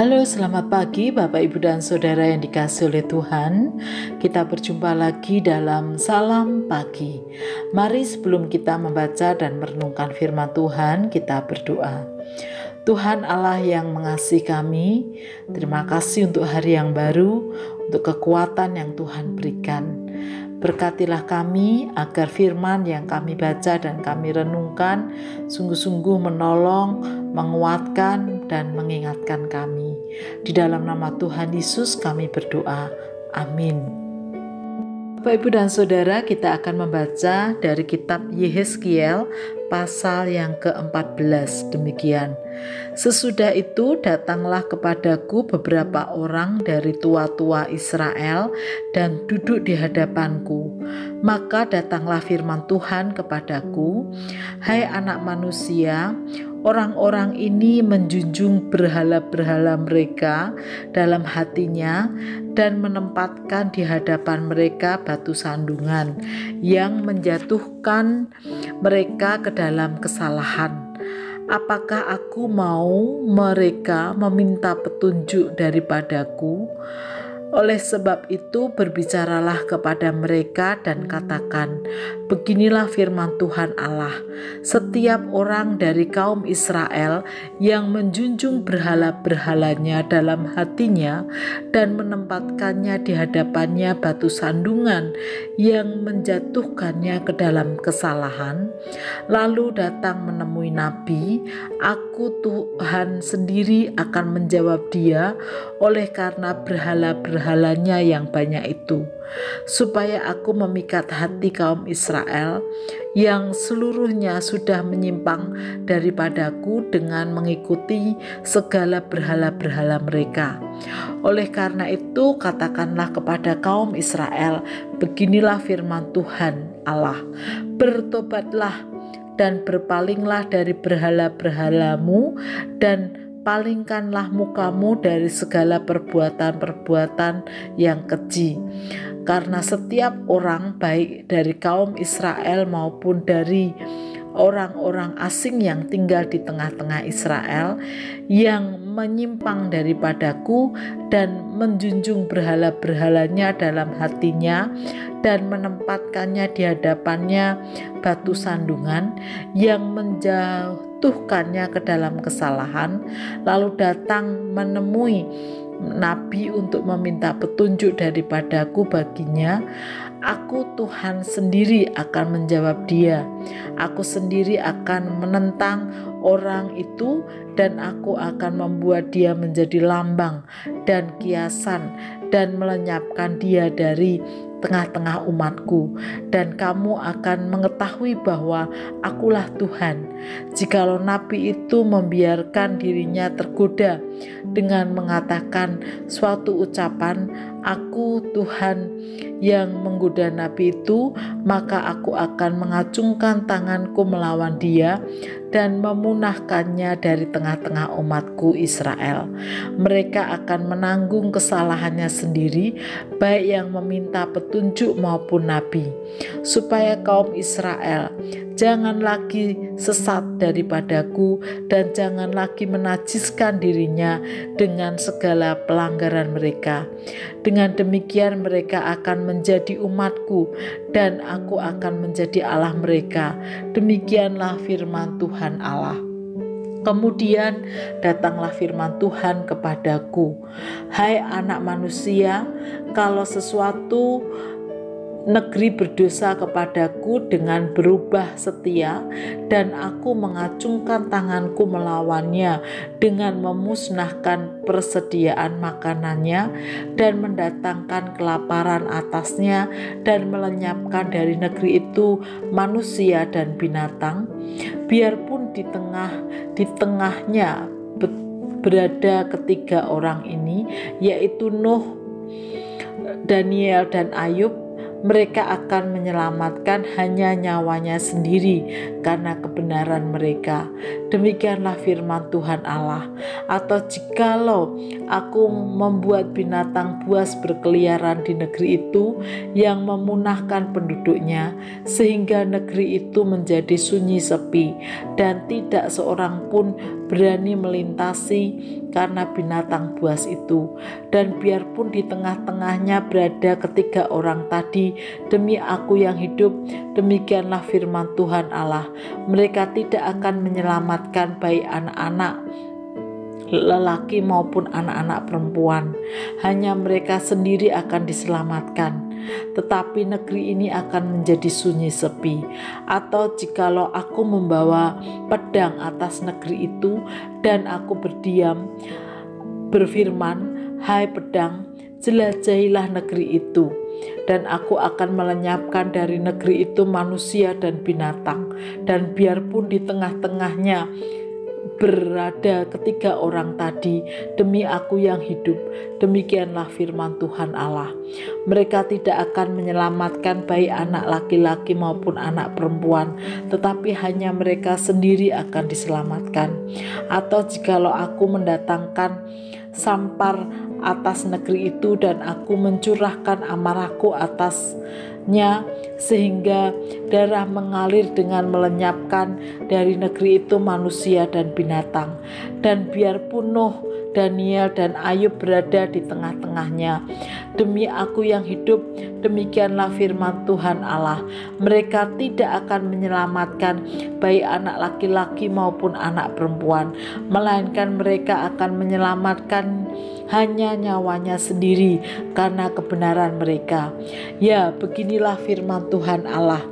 Halo, selamat pagi Bapak, Ibu, dan Saudara yang dikasihi oleh Tuhan. Kita berjumpa lagi dalam Salam Pagi. Mari sebelum kita membaca dan merenungkan firman Tuhan, kita berdoa. Tuhan Allah yang mengasihi kami, terima kasih untuk hari yang baru, untuk kekuatan yang Tuhan berikan. Berkatilah kami agar firman yang kami baca dan kami renungkan sungguh-sungguh menolong, menguatkan, dan mengingatkan kami. Di dalam nama Tuhan Yesus kami berdoa. Amin. Bapak, Ibu, dan Saudara, kita akan membaca dari kitab Yehezkiel pasal yang ke-14 demikian. Sesudah itu datanglah kepadaku beberapa orang dari tua-tua Israel dan duduk di hadapanku. Maka datanglah firman Tuhan kepadaku, "Hai anak manusia, orang-orang ini menjunjung berhala-berhala mereka dalam hatinya dan menempatkan di hadapan mereka batu sandungan yang menjatuhkan mereka ke dalam kesalahan. Apakah aku mau mereka meminta petunjuk daripadaku? Oleh sebab itu berbicaralah kepada mereka dan katakan, beginilah firman Tuhan Allah, setiap orang dari kaum Israel yang menjunjung berhala-berhalanya dalam hatinya dan menempatkannya di hadapannya batu sandungan yang menjatuhkannya ke dalam kesalahan, lalu datang menemui nabi, aku Tuhan sendiri akan menjawab dia oleh karena berhala-berhalanya yang banyak itu, supaya aku memikat hati kaum Israel yang seluruhnya sudah menyimpang daripadaku dengan mengikuti segala berhala-berhala mereka. Oleh karena itu katakanlah kepada kaum Israel, beginilah firman Tuhan Allah, bertobatlah dan berpalinglah dari berhala-berhalamu dan palingkanlah mukamu dari segala perbuatan-perbuatan yang keji. Karena setiap orang baik dari kaum Israel maupun dari orang-orang asing yang tinggal di tengah-tengah Israel yang menyimpang daripadaku dan menjunjung berhala-berhalanya dalam hatinya dan menempatkannya di hadapannya batu sandungan yang menjatuhkannya ke dalam kesalahan, lalu datang menemui nabi untuk meminta petunjuk daripadaku baginya, aku Tuhan sendiri akan menjawab dia. Aku sendiri akan menentang orang itu dan aku akan membuat dia menjadi lambang dan kiasan dan melenyapkan dia dari tengah-tengah umatku, dan kamu akan mengetahui bahwa akulah Tuhan. Jikalau nabi itu membiarkan dirinya tergoda dengan mengatakan suatu ucapan, aku Tuhan yang menggoda nabi itu, maka aku akan mengacungkan tanganku melawan dia dan memunahkannya dari tengah-tengah umatku Israel. Mereka akan menanggung kesalahannya sendiri, baik yang meminta petunjuk maupun nabi, supaya kaum Israel jangan lagi sesat daripadaku dan jangan lagi menajiskan dirinya dengan segala pelanggaran mereka. Dengan demikian mereka akan menjadi umatku dan aku akan menjadi Allah mereka. Demikianlah firman Tuhan Allah. Kemudian datanglah firman Tuhan kepadaku, hai anak manusia, kalau sesuatu negeri berdosa kepadaku dengan berubah setia dan aku mengacungkan tanganku melawannya dengan memusnahkan persediaan makanannya dan mendatangkan kelaparan atasnya dan melenyapkan dari negeri itu manusia dan binatang, biarpun di tengahnya berada ketiga orang ini, yaitu Nuh, Daniel, dan Ayub, mereka akan menyelamatkan hanya nyawanya sendiri karena kebenaran mereka. Demikianlah firman Tuhan Allah. Atau jikalau aku membuat binatang buas berkeliaran di negeri itu yang memunahkan penduduknya, sehingga negeri itu menjadi sunyi sepi dan tidak seorang pun berani melintasi karena binatang buas itu. Dan biarpun di tengah-tengahnya berada ketiga orang tadi, demi aku yang hidup, demikianlah firman Tuhan Allah, mereka tidak akan menyelamatkan baik anak-anak lelaki maupun anak-anak perempuan. Hanya mereka sendiri akan diselamatkan. Tetapi negeri ini akan menjadi sunyi sepi. Atau jikalau aku membawa pedang atas negeri itu dan aku berdiam, berfirman, hai pedang, jelajahilah negeri itu, dan aku akan melenyapkan dari negeri itu manusia dan binatang. Dan biarpun di tengah-tengahnya berada ketiga orang tadi, demi aku yang hidup, demikianlah firman Tuhan Allah, mereka tidak akan menyelamatkan baik anak laki-laki maupun anak perempuan, tetapi hanya mereka sendiri akan diselamatkan. Atau jikalau aku mendatangkan sampar atas negeri itu dan aku mencurahkan amarahku atasnya sehingga darah mengalir dengan melenyapkan dari negeri itu manusia dan binatang, dan biarpun Nuh, Daniel dan Ayub berada di tengah-tengahnya, demi aku yang hidup, demikianlah firman Tuhan Allah, mereka tidak akan menyelamatkan baik anak laki-laki maupun anak perempuan, melainkan mereka akan menyelamatkan hanya nyawanya sendiri karena kebenaran mereka. Ya, beginilah firman Tuhan Allah.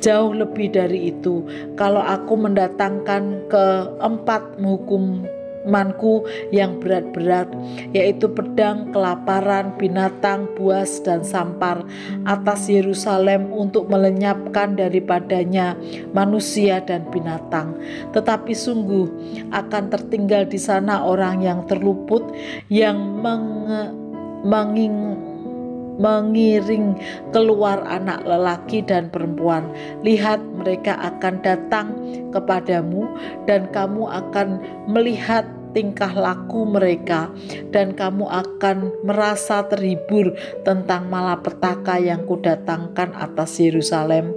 Jauh lebih dari itu, kalau aku mendatangkan keempat hukumanku yang berat-berat, yaitu pedang, kelaparan, binatang buas dan sampar atas Yerusalem untuk melenyapkan daripadanya manusia dan binatang, tetapi sungguh akan tertinggal di sana orang yang terluput, yang mengiring keluar anak lelaki dan perempuan. Lihat, mereka akan datang kepadamu dan kamu akan melihat tingkah laku mereka, dan kamu akan merasa terhibur tentang malapetaka yang kudatangkan atas Yerusalem,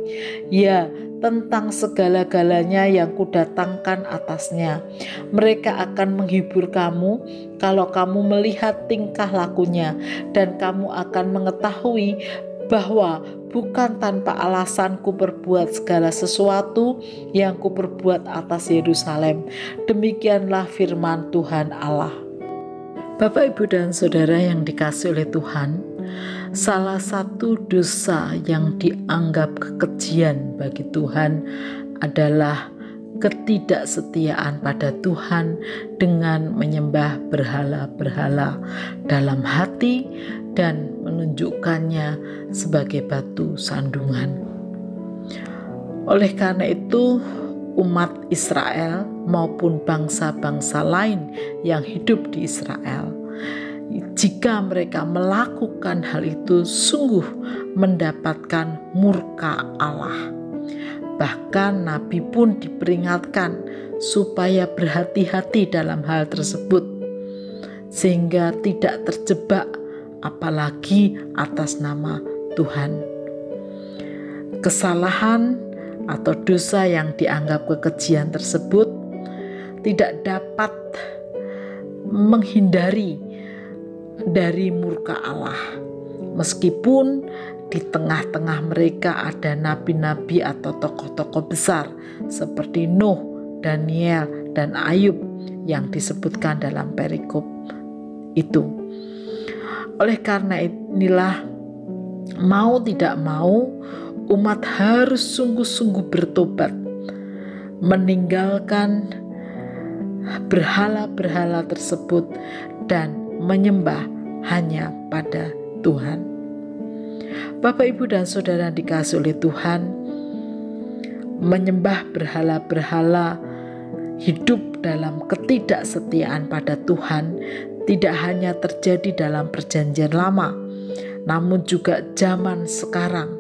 ya, tentang segala-galanya yang kudatangkan atasnya. Mereka akan menghibur kamu kalau kamu melihat tingkah lakunya, dan kamu akan mengetahui bahwa bukan tanpa alasan ku perbuat segala sesuatu yang ku perbuat atas Yerusalem. Demikianlah firman Tuhan Allah. Bapak, Ibu, dan Saudara yang dikasihi oleh Tuhan, salah satu dosa yang dianggap kekejian bagi Tuhan adalah ketidaksetiaan pada Tuhan dengan menyembah berhala-berhala dalam hati dan menunjukkannya sebagai batu sandungan. Oleh karena itu, umat Israel maupun bangsa-bangsa lain yang hidup di Israel, jika mereka melakukan hal itu, sungguh mendapatkan murka Allah. Bahkan Nabi pun diperingatkan supaya berhati-hati dalam hal tersebut, sehingga tidak terjebak apalagi atas nama Tuhan. Kesalahan atau dosa yang dianggap kekejian tersebut tidak dapat menghindari dari murka Allah, meskipun di tengah-tengah mereka ada nabi-nabi atau tokoh-tokoh besar seperti Nuh, Daniel, dan Ayub yang disebutkan dalam perikop itu. Oleh karena inilah, mau tidak mau, umat harus sungguh-sungguh bertobat, meninggalkan berhala-berhala tersebut dan menyembah hanya pada Tuhan. Bapak, Ibu, dan Saudara dikasihi oleh Tuhan, menyembah berhala-berhala, hidup dalam ketidaksetiaan pada Tuhan tidak hanya terjadi dalam perjanjian lama, namun juga zaman sekarang.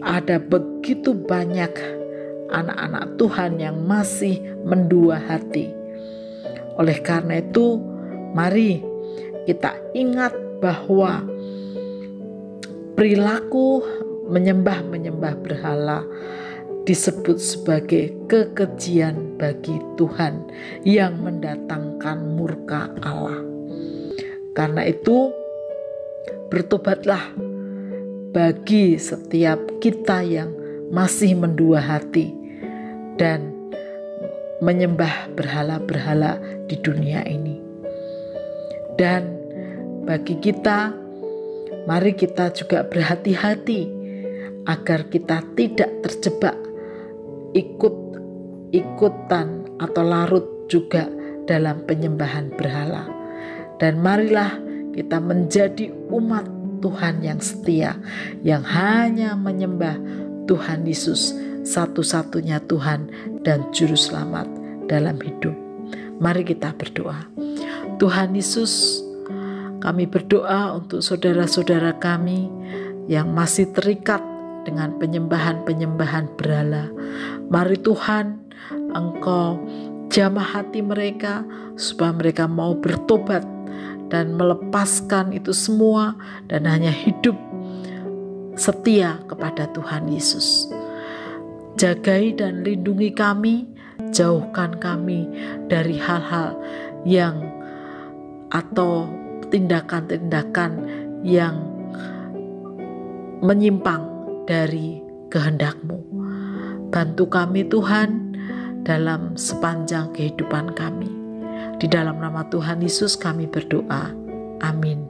Ada begitu banyak anak-anak Tuhan yang masih mendua hati. Oleh karena itu, mari kita ingat bahwa perilaku menyembah berhala disebut sebagai kekejian bagi Tuhan yang mendatangkan murka Allah. Karena itu, bertobatlah bagi setiap kita yang masih mendua hati dan menyembah berhala-berhala di dunia ini. Dan bagi kita, mari kita juga berhati-hati agar kita tidak terjebak ikut-ikutan atau larut juga dalam penyembahan berhala. Dan marilah kita menjadi umat Tuhan yang setia, yang hanya menyembah Tuhan Yesus, satu-satunya Tuhan dan Juru Selamat dalam hidup. Mari kita berdoa. Tuhan Yesus, kami berdoa untuk saudara-saudara kami yang masih terikat dengan penyembahan-penyembahan berhala. Mari Tuhan, Engkau jamah hati mereka supaya mereka mau bertobat dan melepaskan itu semua dan hanya hidup setia kepada Tuhan Yesus. Jagai dan lindungi kami, jauhkan kami dari hal-hal yang atau tindakan-tindakan yang menyimpang dari kehendak-Mu. Bantu kami Tuhan dalam sepanjang kehidupan kami. Di dalam nama Tuhan Yesus kami berdoa. Amin.